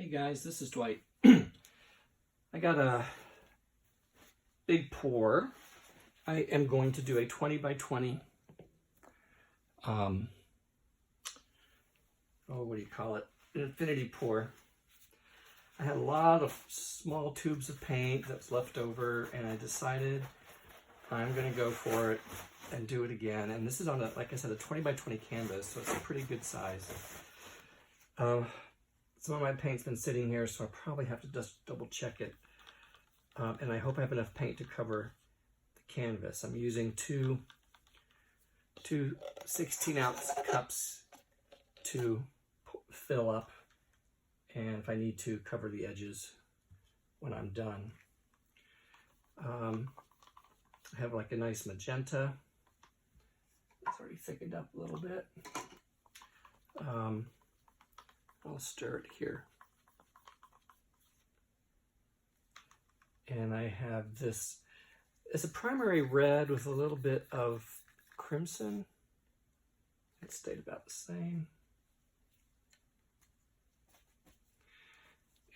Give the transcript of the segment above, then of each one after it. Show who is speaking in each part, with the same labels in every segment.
Speaker 1: Hey guys, this is Dwight. I got a big pour. I am going to do a 20 by 20, what do you call it? An infinity pour. I had a lot of small tubes of paint that's left over, and I decided I'm going to go for it and do it again. And this is on, like I said, a 20 by 20 canvas, so it's a pretty good size. Some of my paint's been sitting here, so I probably have to just double check it. And I hope I have enough paint to cover the canvas. I'm using two 16-ounce cups to fill up, and if I need to, cover the edges when I'm done. I have like a nice magenta. It's already thickened up a little bit. I'll stir it here. And I have this, it's a primary red with a little bit of crimson. It stayed about the same.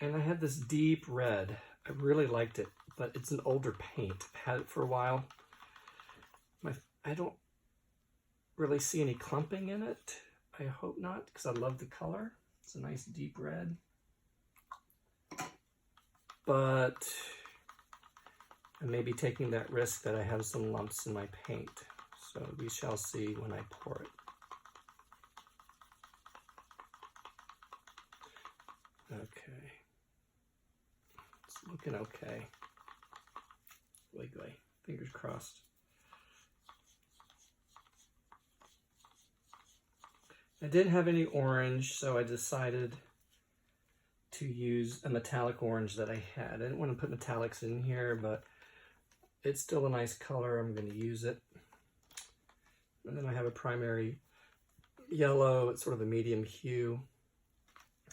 Speaker 1: And I had this deep red. I really liked it, but it's an older paint. I've had it for a while. I don't really see any clumping in it. I hope not, because I love the color. It's a nice deep red. But I may be taking that risk that I have some lumps in my paint. So we shall see when I pour it. Okay. It's looking okay. Wiggly. Fingers crossed. I didn't have any orange, so I decided to use a metallic orange that I had. I didn't want to put metallics in here, but it's still a nice color. I'm going to use it. And then I have a primary yellow. It's sort of a medium hue.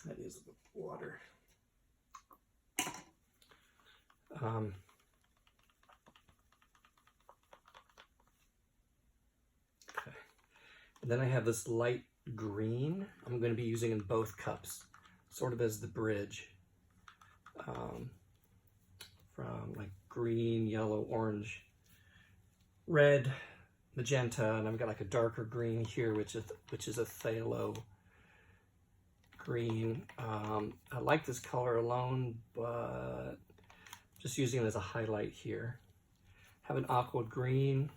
Speaker 1: That is water. Okay. And then I have this light green. I'm going to be using in both cups, sort of as the bridge, from like green, yellow, orange, red, magenta, and I've got like a darker green here, which is a phthalo green. I like this color alone, but just using it as a highlight here. Have an aqua green,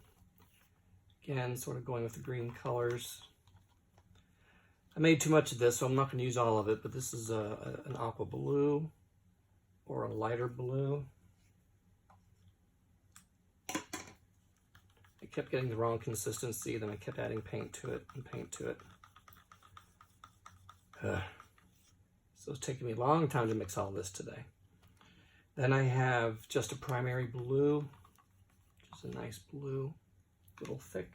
Speaker 1: again, sort of going with the green colors. I made too much of this, so I'm not going to use all of it, but this is an aqua blue or a lighter blue. I kept getting the wrong consistency, then I kept adding paint to it and paint to it. So it's taking me a long time to mix all this today. Then I have just a primary blue, just a nice blue, a little thick.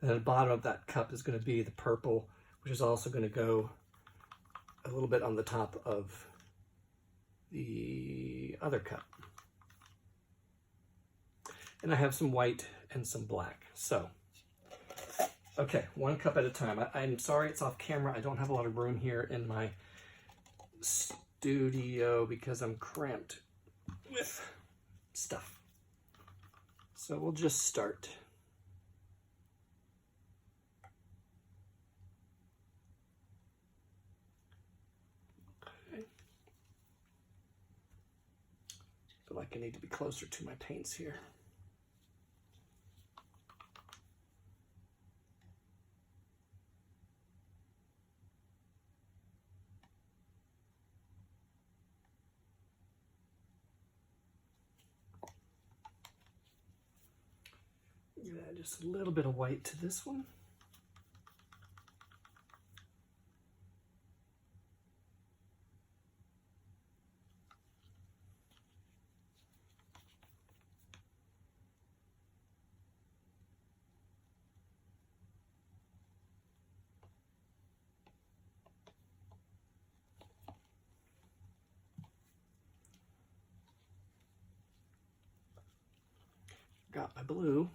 Speaker 1: And at the bottom of that cup is going to be the purple, which is also going to go a little bit on the top of the other cup. And I have some white and some black. So, okay, one cup at a time. I'm sorry it's off camera. I don't have a lot of room here in my studio because I'm cramped with stuff. So we'll just start. I feel like I need to be closer to my paints here. Add just a little bit of white to this one. Got my blue.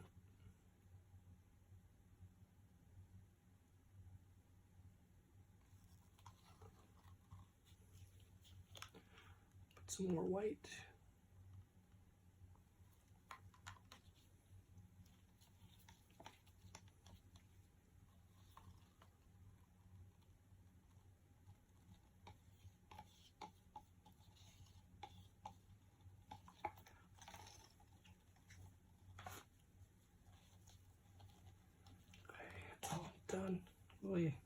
Speaker 1: Put some more white. Done. Really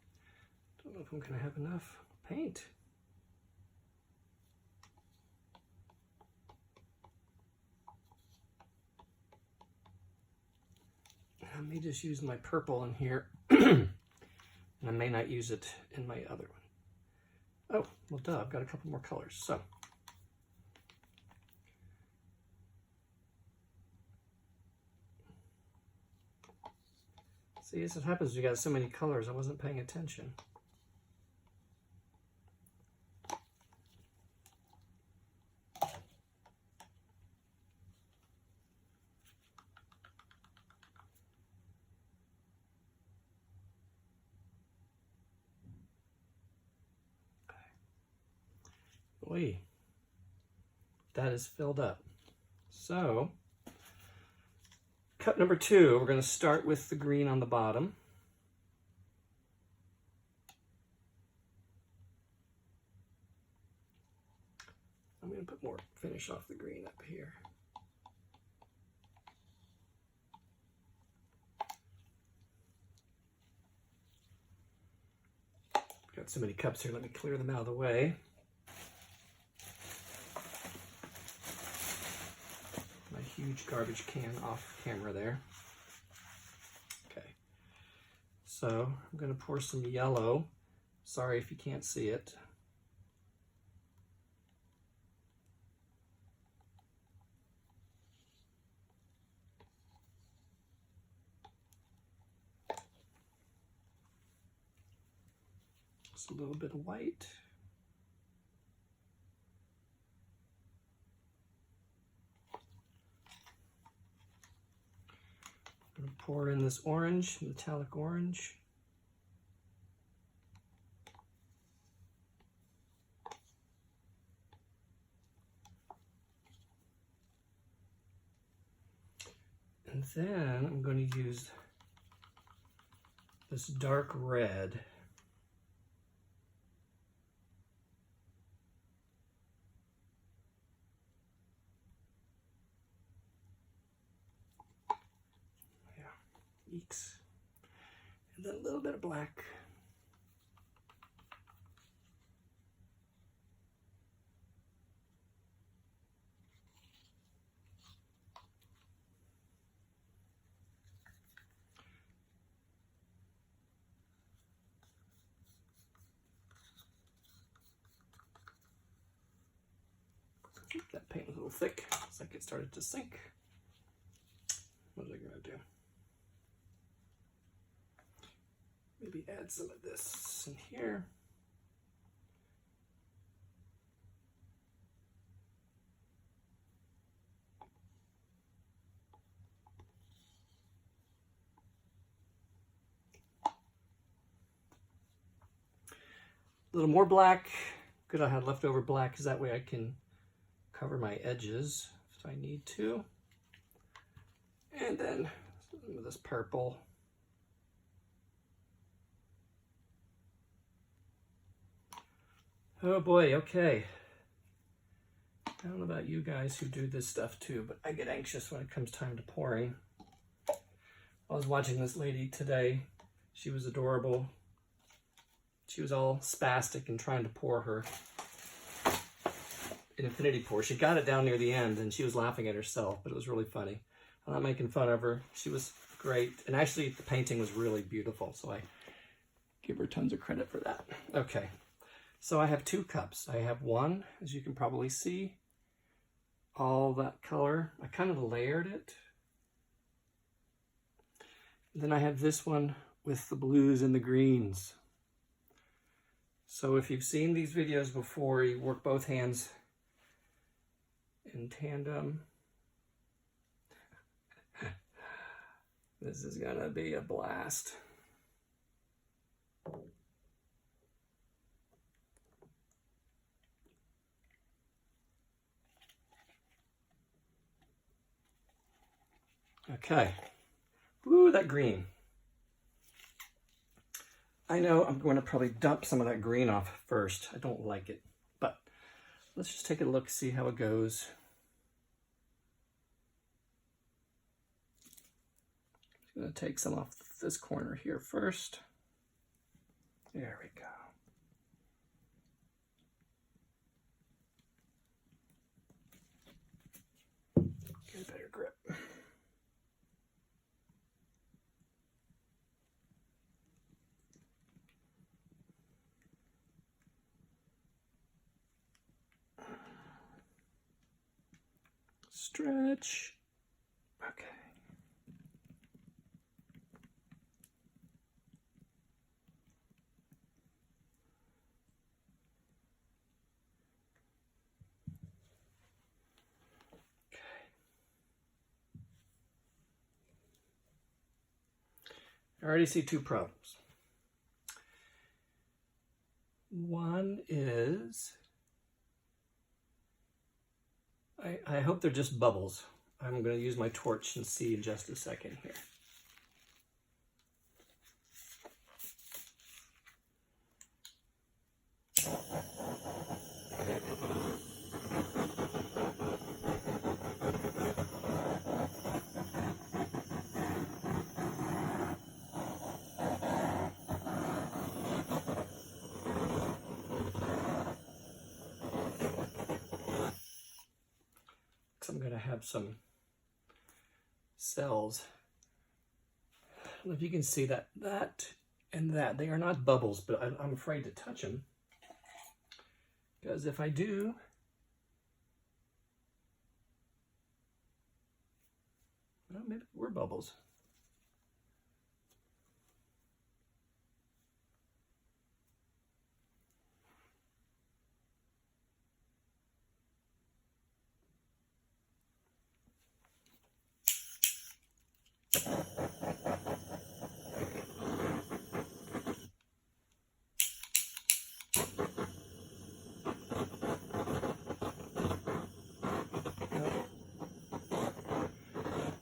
Speaker 1: don't know if I'm gonna have enough paint. I may just use my purple in here, and I may not use it in my other one. Oh, well duh, I've got a couple more colors, so. See, as it happens, you got so many colors, I wasn't paying attention. Oy, that is filled up. So, cut number 2, we're going to start with the green on the bottom. I'm going to put more finish off the green up here. Got so many cups here, let me clear them out of the way. My huge garbage can off camera there. Okay, so I'm going to pour some yellow. Sorry if you can't see it. Just a little bit of white. I'm going to pour in this orange, metallic orange. And then I'm going to use this dark red. Eeks. And then a little bit of black. That paint was a little thick. Looks like it started to sink. What was I gonna do? Maybe add some of this in here. A little more black. Good, I had leftover black because that way I can cover my edges if I need to. And then some of this purple. Oh boy, okay. I don't know about you guys who do this stuff too, but I get anxious when it comes time to pouring. I was watching this lady today. She was adorable. She was all spastic and trying to pour her an infinity pour. She got it down near the end and she was laughing at herself, but it was really funny. I'm not making fun of her. She was great. And actually the painting was really beautiful, so I give her tons of credit for that. Okay, so I have 2 cups. I have one, as you can probably see, all that color. I kind of layered it. And then I have this one with the blues and the greens. So if you've seen these videos before, you work both hands in tandem. This is gonna be a blast. Okay. Ooh, that green. I know I'm going to probably dump some of that green off first. I don't like it, but let's just take a look, see how it goes. I'm going to take some off this corner here first. There we go. Get a better grip. Stretch. Okay. I already see two problems. One is, I hope they're just bubbles. I'm going to use my torch and see in just a second here. I'm going to have some cells. I don't know if you can see that and that. They are not bubbles, but I'm afraid to touch them. Because if I do, well, maybe we're bubbles.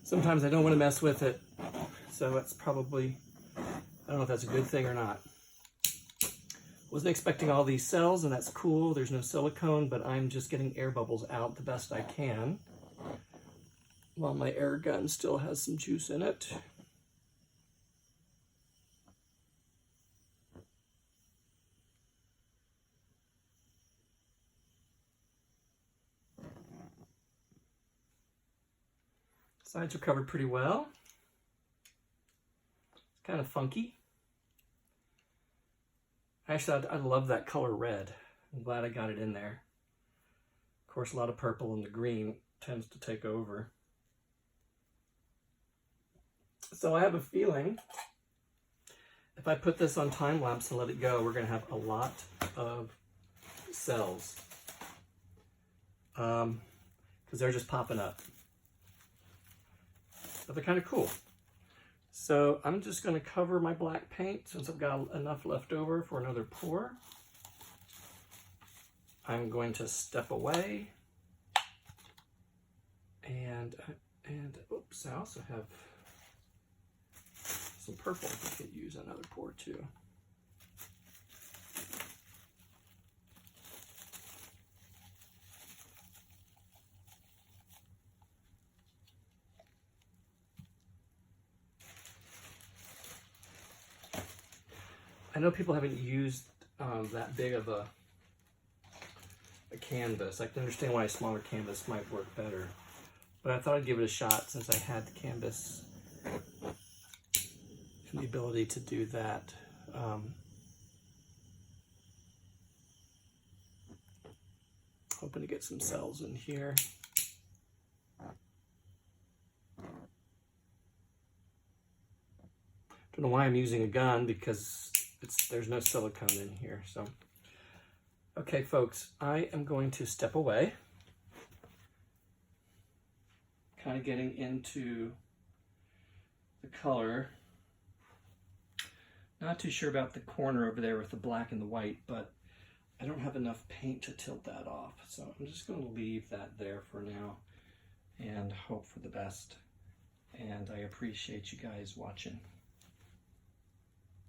Speaker 1: Sometimes I don't want to mess with it, so that's probably, I don't know if that's a good thing or not. Wasn't expecting all these cells, and that's cool. There's no silicone, but I'm just getting air bubbles out the best I can, while my air gun still has some juice in it. Sides are covered pretty well. It's kind of funky. Actually, I love that color red. I'm glad I got it in there. Of course, a lot of purple and the green tends to take over. So I have a feeling if I put this on time lapse and let it go, we're going to have a lot of cells. Because they're just popping up. But they're kind of cool. So I'm just going to cover my black paint since I've got enough left over for another pour. I'm going to step away. And oops, I also have some purple. I could use another pour too. I know people haven't used that big of a canvas. I can understand why a smaller canvas might work better, but I thought I'd give it a shot since I had the canvas and the ability to do that. Hoping to get some cells in here. Don't know why I'm using a gun because there's no silicone in here. So, okay, folks, I am going to step away. Kind of getting into the color. Not too sure about the corner over there with the black and the white, but I don't have enough paint to tilt that off. So I'm just going to leave that there for now and hope for the best. And I appreciate you guys watching.